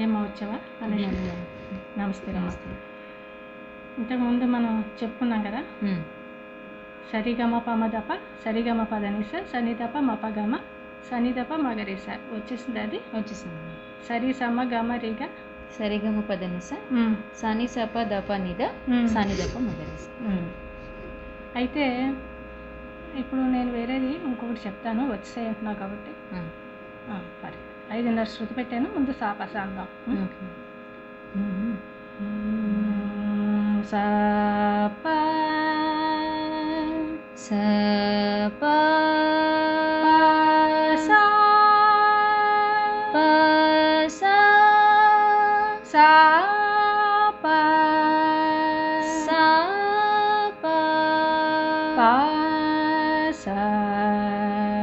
ఏమో వచ్చావా అనుష? నమస్తే నమస్తే. ఇంతకుముందు మనం చెప్పుకున్నాం కదా, సరిగమ పమదప సరిగమ పదనిస సనిదప మపగమ సనిదప మగరిస వచ్చేసింది. అది వచ్చేసింది. సరి సమ గమ రిగ సరిగమ పదనిస సని సప దప నిద సనిదప మగరిస. అయితే ఇప్పుడు నేను వేరేది ఇంకొకటి చెప్తాను, వచ్చేసాయి అంటున్నావు కాబట్టి. సరే, 5:30 శృతి పెట్టాను, ముందు సాపస అందాం. సప సప సా పస సా ప సప ప సా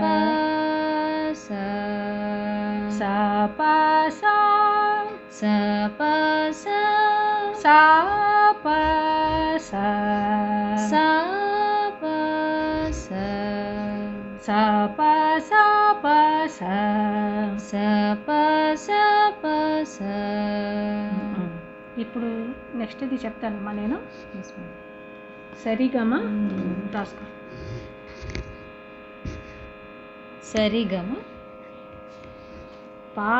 పస సా ప సా సపస సా ప సా సపస సా ప సా ప సా సపసపస. ఇప్పుడు నెక్స్ట్ ఇది చెప్తానమ్మా నేను. సరిగమ రాసుకో. సరిగమ పా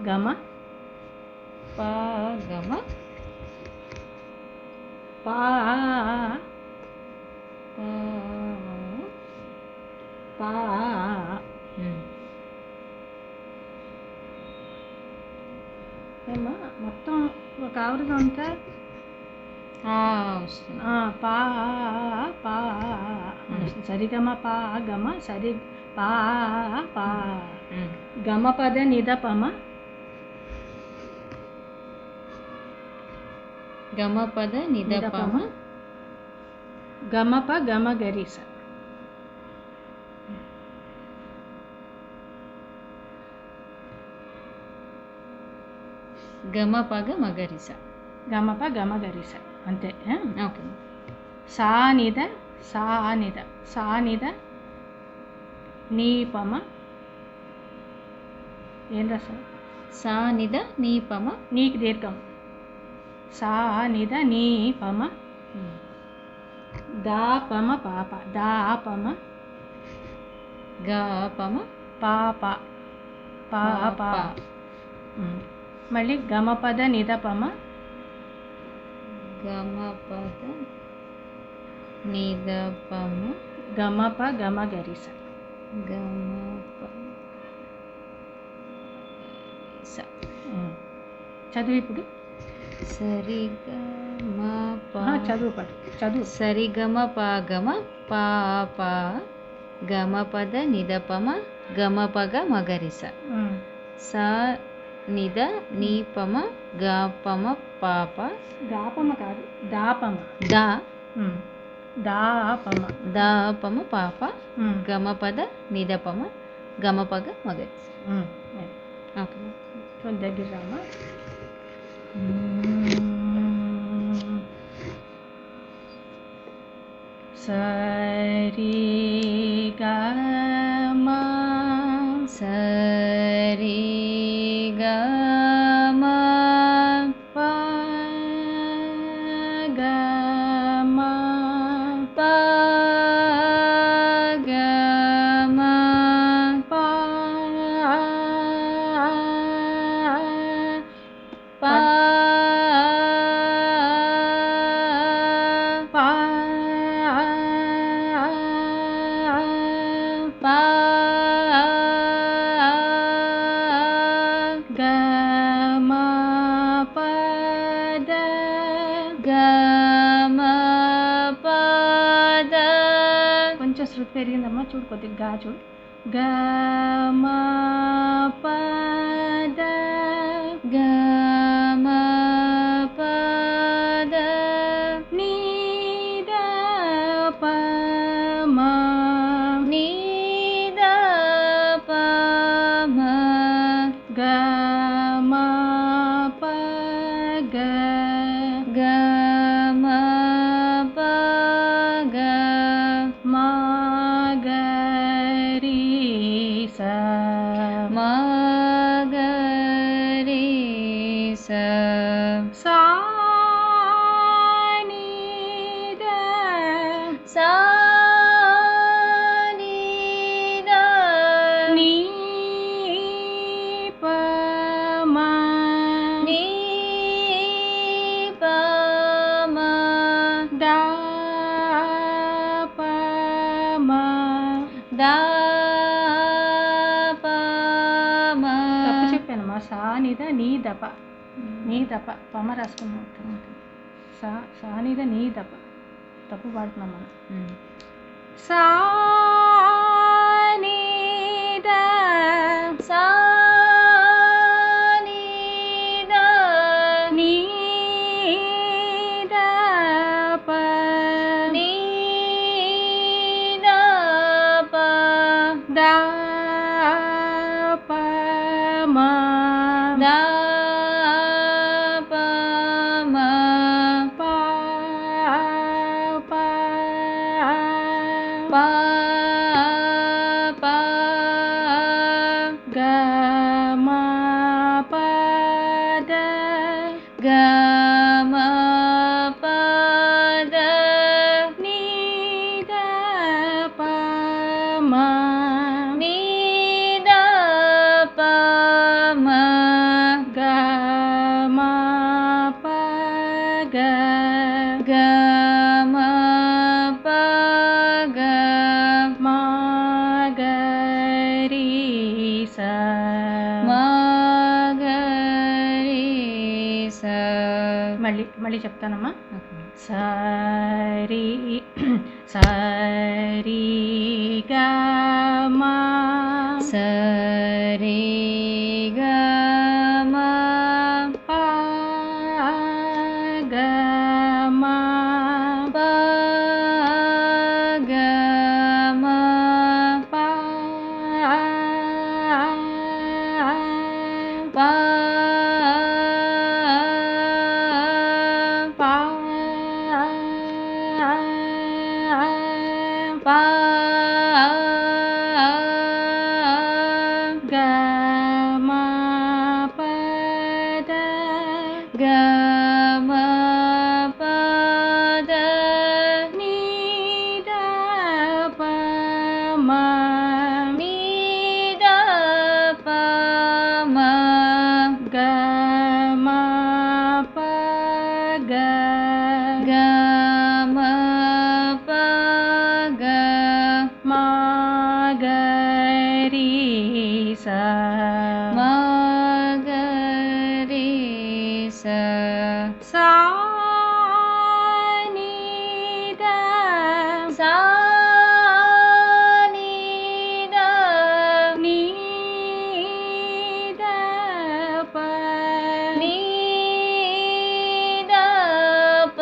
గమ పాగమ పా పా ఏమా మొత్తం ఒక ఆవృతం అంతా వస్తుంది. పా పా సరిగమ పా గమ సరి పా పా గమ పద నిదపమ గమ పద నిదపమ గమప గమ గరిస. గమ పగ మగరిస. గమప గమ గరిస అంతే. ఓకే. సానిద సానిద సానిద నీపమ ఏం రాసా? సానిద నీపమ నీకు దీర్ఘం. సానిద నీపమ దాపమ పాప దాపమ గాపమ పాప పాప. మళ్ళీ గమపద నిదపమ గమ పద నిదపమ గమప గమ గరిస. గమ చదువు ఇప్పుడు. సరిగమ చదువు పడు చదువు. సరిగమ పాగమ పాప గమ పద నిదపమ గమ పగ మగరిస. సా నిద నీపమ గాపమ పాప దాపమ కాదు దాపమ దా దాపమ దాపమ పాప గమ పద నిదపమ గమ పగ మగరిస. ఓకే. దగ్గర రామా. సరి గమ సరి గమ ప గమ పగమ ప ప గమ పద గమ పద కొంచెం శృతి పెరిగిందమ్మా, చూడు కొద్దిగా గా చూడు. గమ పద గమ పద నిదపమ నిదపమ గమ పగ గమ పగ మగరిస చెప్పానమ్మా, సా నిద నీ దప, నీ దప పమ రాసుకున్నాం. సా నిద నీ దప, తప్పు పాడుతున్నాం మనం. సా నిద సా నీ దప నీ దప దప మా దప మా పా పా పా పా గ మా పద గ మ పద నీ దప మా నీ దప మ గ మా ప గ గ మ ప గ మా గ రి స మ గ రి స. మళ్ళీ చెప్తానమ్మా. ఓకే. సరి సరి గ మా సరి గ మ ప గ మా ప గ మ ప ప ప ప గ మా పద గ మ పద నీ దప మా నీ దప మ గ మా ప గ గ మ ప గ మా గ రి స మ గ రి స. సా ని ద సా నీ ద నీ దప నీ దప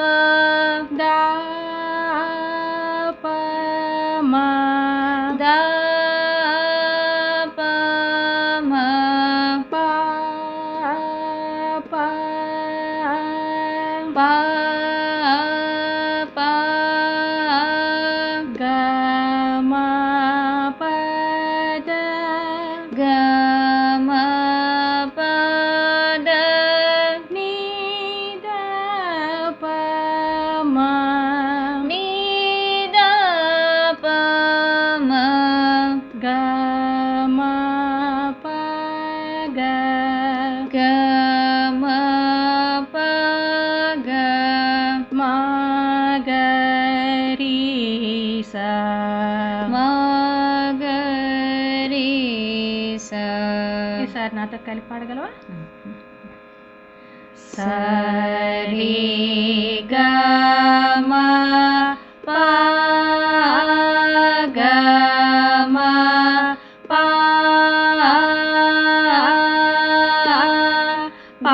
దప మా దప మ ప ప ప ప గ మా పద గ మ పద నీ దప మా నీ దప మ గ మా ప గ గ మ ప గ మా గ రి స మ గ రి స. ఈసారి నాతో కలిపి పాడగలవా? సరి గ మ ప గ మ ప ప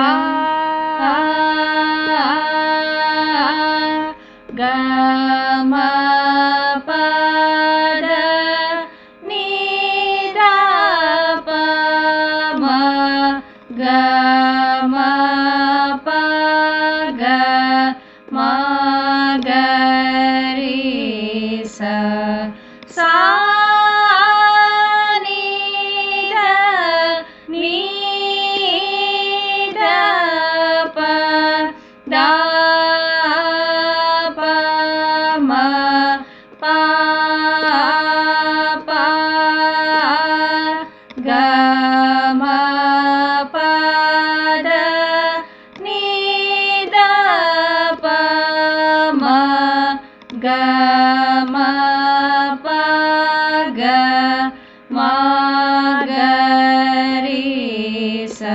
గ మ పద నీ దప మ గ మ ప గ మ గ రి స. సా నీ ద నీ దప దప మ ప ప గ మ పద నీ దప మ గ మ ప గ మ గ రి సా.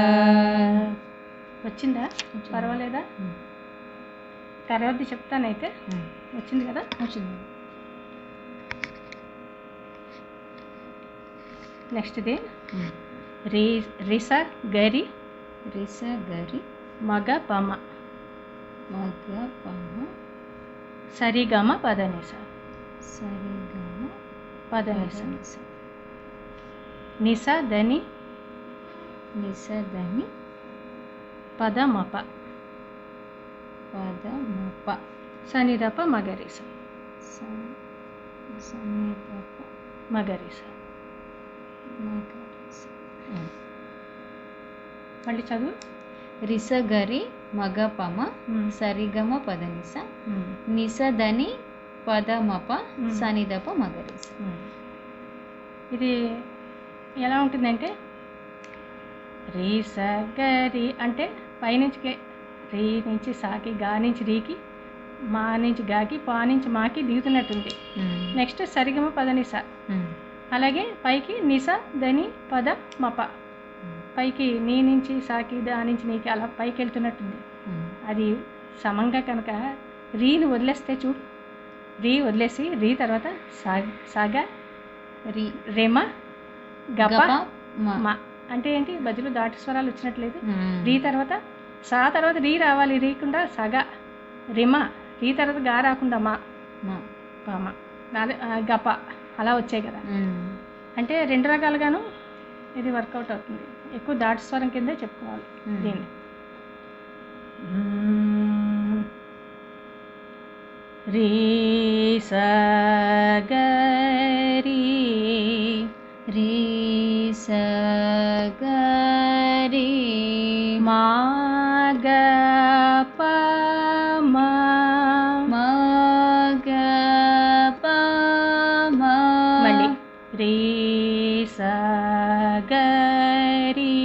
వచ్చిందా? పర్వాలేదా? తర్వాతది చెప్తానైతే. వచ్చింది కదా? వచ్చింది. నెక్స్ట్ది రిస గరి రిస గరి మగ పమ మగ పమ సరిగమ పదనిస సరిగమ పదనిస పదనిస నిస దని నిస దని పదమప పదమప సనిరప మగరిస సనిరప మగరిస. మగరిస. మళ్ళీ చదువు. రిస గరి మగ పమ సరిగమ పదనిస నిస దని పదమప సనిదప మగరిస. ఇది ఎలా ఉంటుందంటే రిస గరి అంటే పైనుంచి రీ నుంచి సాకి, గా నుంచి రీకి, మా నుంచి గాకి, పా నుంచి మాకి దిగుతున్నట్టుంది. నెక్స్ట్ సరిగమ పదనిస, అలాగే పైకి నిస దని పద మప, పైకి నీ నుంచి సాకి, దా నుంచి నీకి అలా పైకి వెళ్తున్నట్టుంది. అది సమంగా కనుక రీని వదిలేస్తే చూడు, రీ వదిలేసి రీ తర్వాత సాగ రీ రెమ గప మా మా అంటే ఏంటి? మధ్యలో దాటి స్వరాలు వచ్చినట్లేదు. రీ తర్వాత సా తర్వాత రీ రావాలి, రీకుండా సగ రిమ, రీ తర్వాత గా రాకుండా మా పామ గప అలా వచ్చాయి కదా. అంటే రెండు రకాలుగాను ఇది వర్కౌట్ అవుతుంది. ఎక్కువ దాటి స్వరం కిందే చెప్పుకోవాలి దీన్ని. రీ స గరి రీ స గరి మా గ ప మ మగ పమ మళ్ళీ రీ స గరి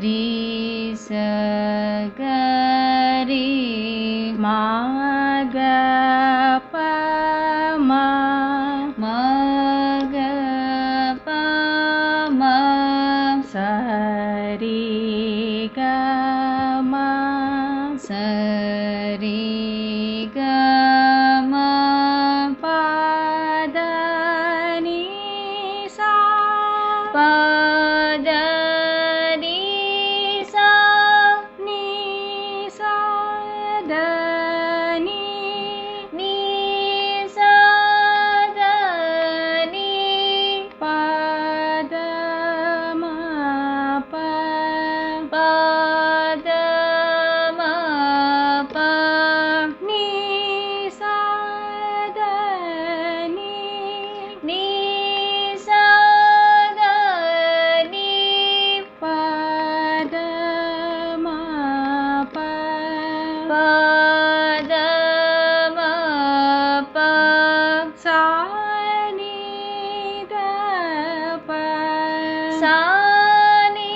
రీ స గరి మా గ ప మ మగ పమ సరి గ మ సరి గ మ పద ని సా పద ని సా ని సా ద ని ని సా ద ని పద మ ప పద మ ప ని సా ద ని ని సా ద ని పద మ ప పద మ ప సా ని ద ప సా ని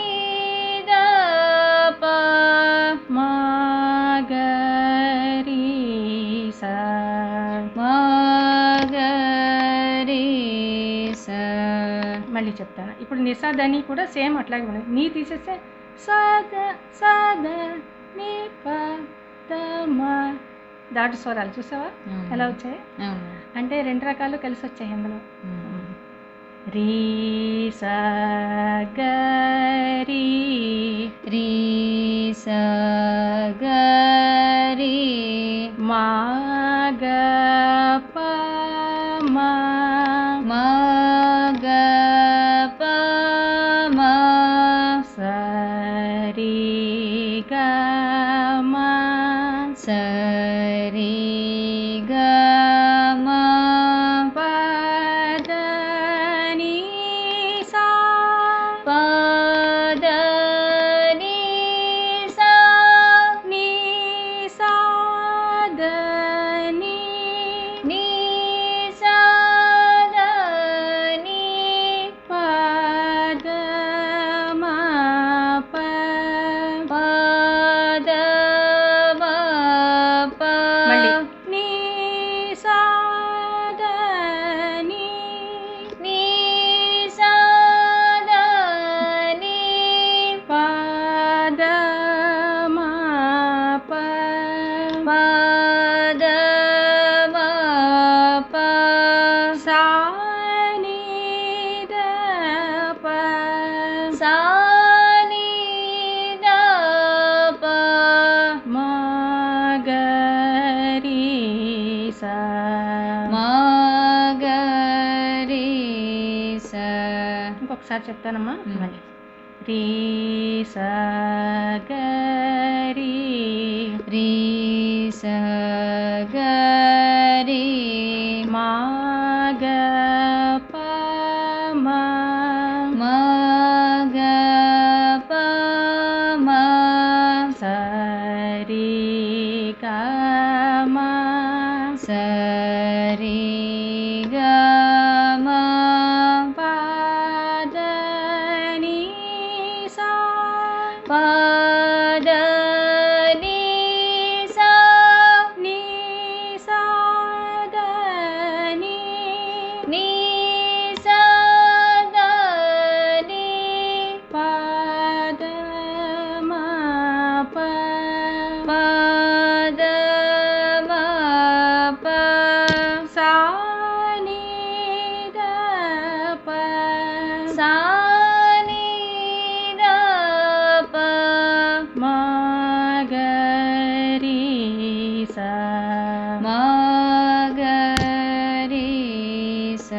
ద ప మ గ రి స మగ రి స. మళ్ళీ చెప్తాను. ఇప్పుడు నిసాదని కూడా సేమ్ అట్లాగే ఉన్నది. నీ తీసేస్తే సద సద ని ప ద మ దాటు స్వరాలు చూసావా ఎలా వచ్చాయి? అంటే రెండు రకాలు కలిసి వచ్చాయి అందులో. రీ స గ రి రీ స గరి మా గ ప మ మగ పమ సరి గ మ సరి గ మ పద ని సా పద ని సా ఒకసారి చెప్తానమ్మా. మళ్ళీ రీ స గ రి రీ స గ రి మా గ ప మ మ గ ప మ స రి గ మ స రి గ మ ప ద ని సా ప ద ని సా ని సా ద ని ని సా ద ని ప ద మ ప ప ద మ ప సా ని ద ప సా ని ద ప మ గ రి సా మ గ రి స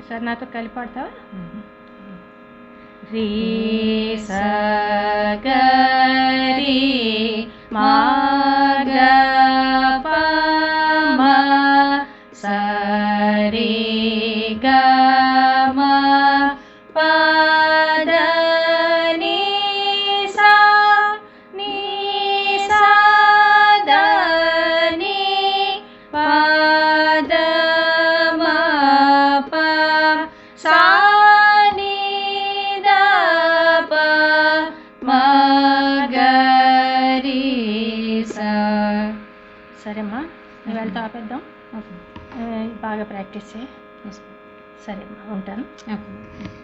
సరే నాతో కలిపి పాడతావా? రీ స గ రి మా గ ప మ స రి గ మ ప ద ని సా ని సా ద ని ప ద మ ప సా ని ద ప మ గ రి సా. సరేమ్మా, నువ్వు వెళ్తా ఆపేద్దాం. ఓకే. బాగా ప్రాక్టీస్ చేయి. ఎస్. సరేమ్మా, ఉంటాను. ఓకే.